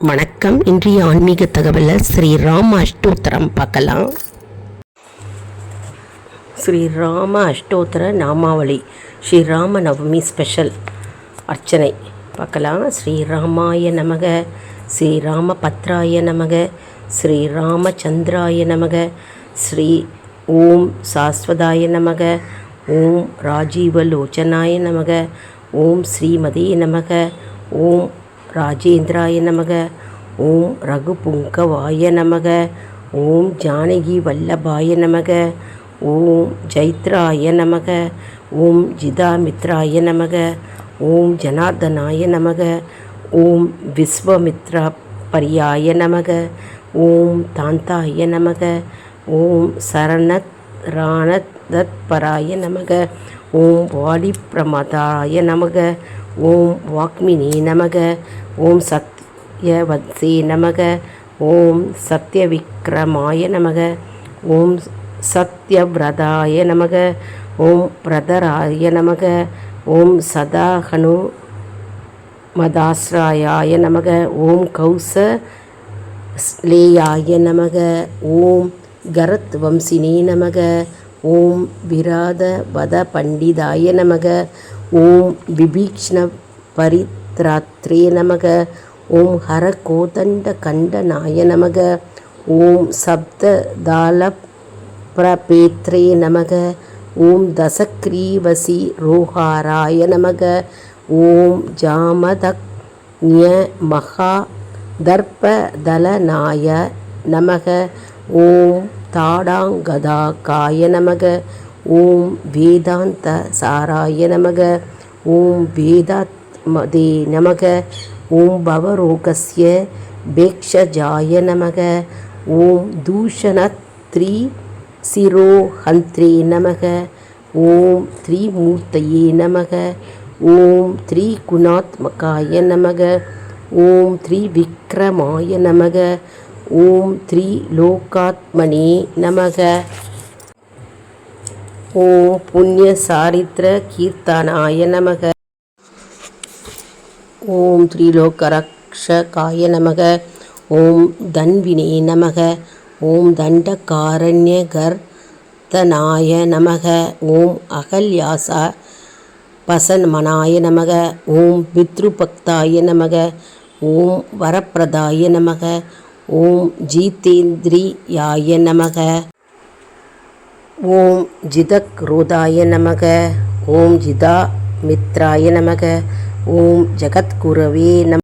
வணக்கம். இன்றைய ஆன்மீக தகவலில் ஸ்ரீராம அஷ்டோத்திரம் பார்க்கலாம். ஸ்ரீராம அஷ்டோத்திர நாமாவளி ஸ்ரீராம நவமி ஸ்பெஷல் அர்ச்சனை பார்க்கலாம். ஸ்ரீராமாய நமக, ஸ்ரீராம பத்ராய நமக, ஸ்ரீராம சந்திராய நமக, ஸ்ரீ ஓம் சாஸ்வதாய நமக, ஓம் ராஜீவலோச்சனாய நமக, ஓம் ஸ்ரீமதே நமக, ஓம் ராஜேந்திராய நமக, ஓம் ரகுபுங்கவாய நமக, ஓம் ஜானகி வல்லபாய நமக, ஓம் ஜைத்ராய நமக, ஓம் ஜிதாமித்ராய நமக, ஓம் ஜனார்தனாய நமக, ஓம் விஸ்வமித்ரா பரியாய நமக, ஓம் தாந்தாய நமக, ஓம் சரணத் ராணதத்பராய நமக, ஓம் வாலிப்பிரமதாய நமக, ஓம் வாக்மினே நமக, ஓம் சத்யவத்சே நமக, ஓம் சத்யவிக்ரமாய நமக, ஓம் சத்யவ்ரதாய நமக, ஓம் பிரதராய நமக, ஓம் சதாஹனு மதாஸ்ராயாய நமக, ஓம் கௌசலேயாய நமக, ஓம் கரத் வம்சினே நமக, ஓம் விராத வத பண்டிதாய நமக, ஓம் விபீக்ஷ்ண பரித்ராத்ரே நமக, ஓம் ஹர கோதண்ட கண்டனாய நமக, ஓம் சப்ததால பிரபேத்ரே நமக, ஓம் தசக்ரீவசி ரோஹாராய நமக, ஓம் ஜாமதக்ஞ மகா தர்ப்பதலனாய நமக, ஓம் தாடாங்கதாகாய நமக, ஓம் வேதாந்த சாராய நமக, ஓம் வேதாத்மதே நமக, ஓம் பவரோகஸ்ய பேக்ஷஜாய நமக, ஓம் தூஷணத்ரி சிரோஹந்த்ரே நமக, ஓம் த்ரிமூர்த்தயே நமக, ஓம் த்ரிகுணாத்மகாய நமக, ஓம் த்ரிவிக்ரமாய நமக, ஓம் த்ரிலோகாத்மனே நமக, ஓம் புண்ணிய சாரித்ர கீர்த்தனாய நமக, ஓம் த்ரிலோகரக்ஷகாய நமக, ஓம் தன்வினே நமக, ஓம் தண்டகாரண்ய கர்த்தனாய நமக, ஓம் அகல்யாச பசன்மனாய நமக, ஓம் பித்ருபக்தாய நமக, ஓம் வரப்பிரதாய நமக, ஓம் ஜீதேந்திரியாய நமக, ஓம் ஜிதக்ரோதாய நமக, ஓம் ஜிதாமித்ராய நமக, ஓம் ஜகத்குரவே நம.